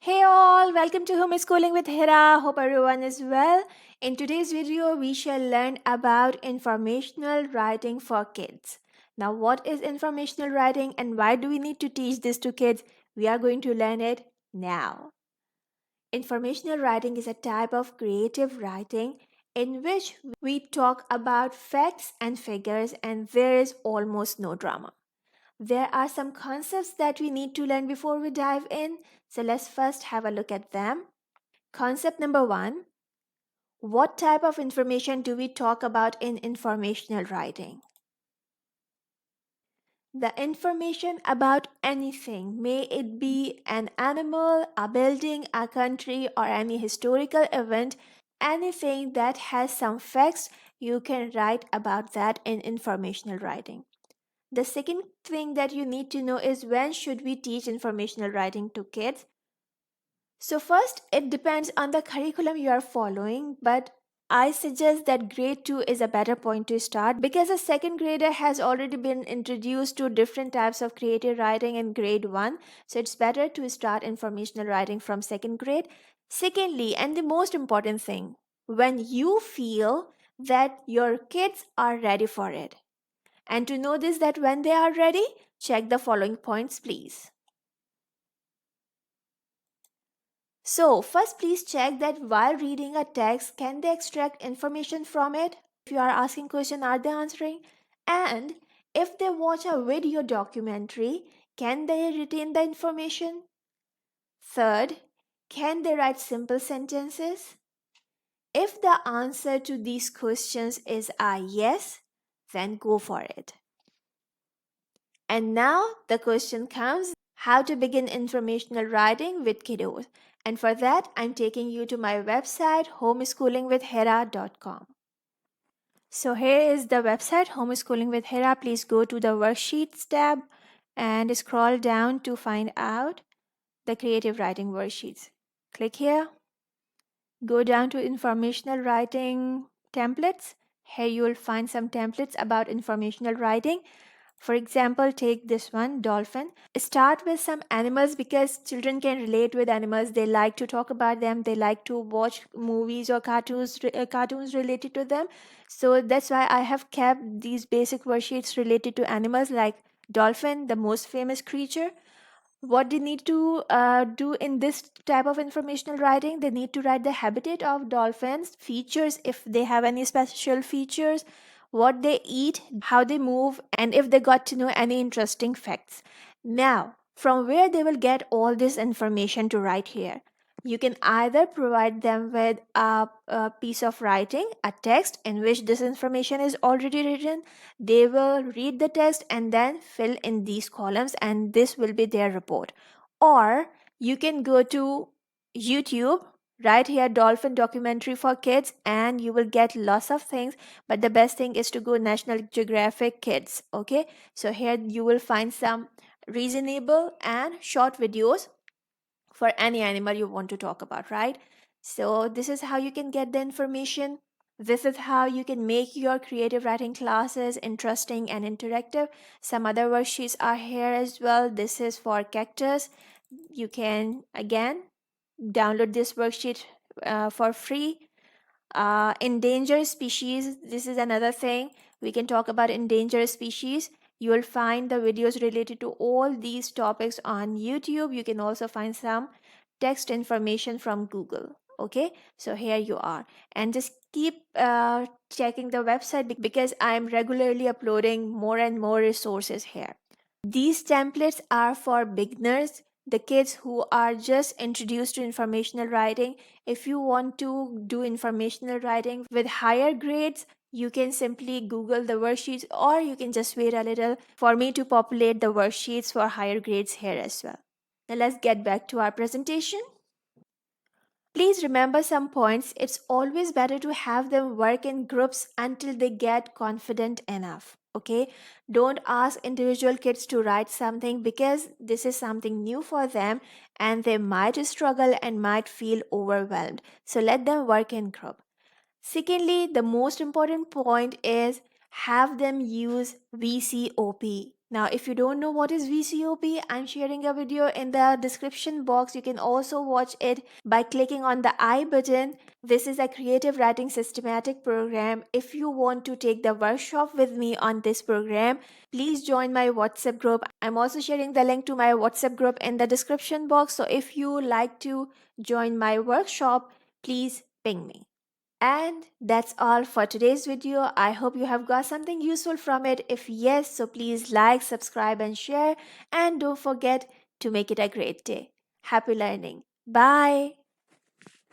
Hey all, welcome to Homeschooling with Hira. Hope everyone is well. In today's video, we shall learn about informational writing for kids. Now, what is informational writing and why do we need to teach this to kids? We are going to learn it now. Informational writing is a type of creative writing in which we talk about facts and figures and there is almost no drama. There are some concepts that we need to learn before we dive in, so let's first have a look at them. Concept number one: what type of information do we talk about in informational writing? The information about anything, may it be an animal, a building, a country, or any historical event, anything that has some facts, you can write about that in informational writing. The second thing that you need to know is when should we teach informational writing to kids? So first, it depends on the curriculum you are following, but I suggest that grade 2 is a better point to start because a second grader has already been introduced to different types of creative writing in grade 1. So it's better to start informational writing from second grade. Secondly, and the most important thing, when you feel that your kids are ready for it. And to know this that when they are ready, check the following points please. So first please check that while reading a text, can they extract information from it? If you are asking question, are they answering? And if they watch a video documentary, can they retain the information? Third, can they write simple sentences? If the answer to these questions is a yes, then go for it. And now the question comes, how to begin informational writing with kiddos. And for that, I'm taking you to my website, homeschoolingwithhera.com. So here is the website, Homeschooling with Hera. Please go to the Worksheets tab and scroll down to find out the creative writing worksheets. Click here. Go down to informational writing templates. Here you will find some templates about informational writing. For example, take this one, dolphin. Start with some animals because children can relate with animals. They like to talk about them. They like to watch movies or cartoons related to them. So that's why I have kept these basic worksheets related to animals like dolphin, the most famous creature. What they need to do in this type of informational writing, they need to write the habitat of dolphins, features if they have any special features, what they eat, how they move, and if they got to know any interesting facts. Now, from where they will get all this information to write here? You can either provide them with a piece of writing, a text in which this information is already written. They will read the text and then fill in these columns, and this will be their report. Or you can go to YouTube, right here, dolphin documentary for kids, and you will get lots of things. But the best thing is to go National Geographic Kids. Okay, so here you will find some reasonable and short videos for any animal you want to talk about, right? So this is how you can get the information. This is how you can make your creative writing classes interesting and interactive. Some other worksheets are here as well. This is for cactus. You can again download this worksheet for free. Endangered species, this is another thing. We can talk about endangered species. You will find the videos related to all these topics on YouTube. You can also find some text information from Google. Okay, so here you are, and just keep checking the website because I'm regularly uploading more and more resources here. These templates are for beginners, the kids who are just introduced to informational writing. If you want to do informational writing with higher grades, you can simply Google the worksheets, or you can just wait a little for me to populate the worksheets for higher grades here as well. Now let's get back to our presentation. Please remember some points. It's always better to have them work in groups until they get confident enough. Okay, don't ask individual kids to write something because this is something new for them and they might struggle and might feel overwhelmed. So let them work in group. Secondly, the most important point is have them use VCOP. Now, if you don't know what is VCOP, I'm sharing a video in the description box. You can also watch it by clicking on the I button. This is a creative writing systematic program. If you want to take the workshop with me on this program, please join my WhatsApp group. I'm also sharing the link to my WhatsApp group in the description box. So if you like to join my workshop, please ping me. And that's all for today's video. I hope you have got something useful from it. If yes, so please like, subscribe and share. And don't forget to make it a great day. Happy learning. Bye.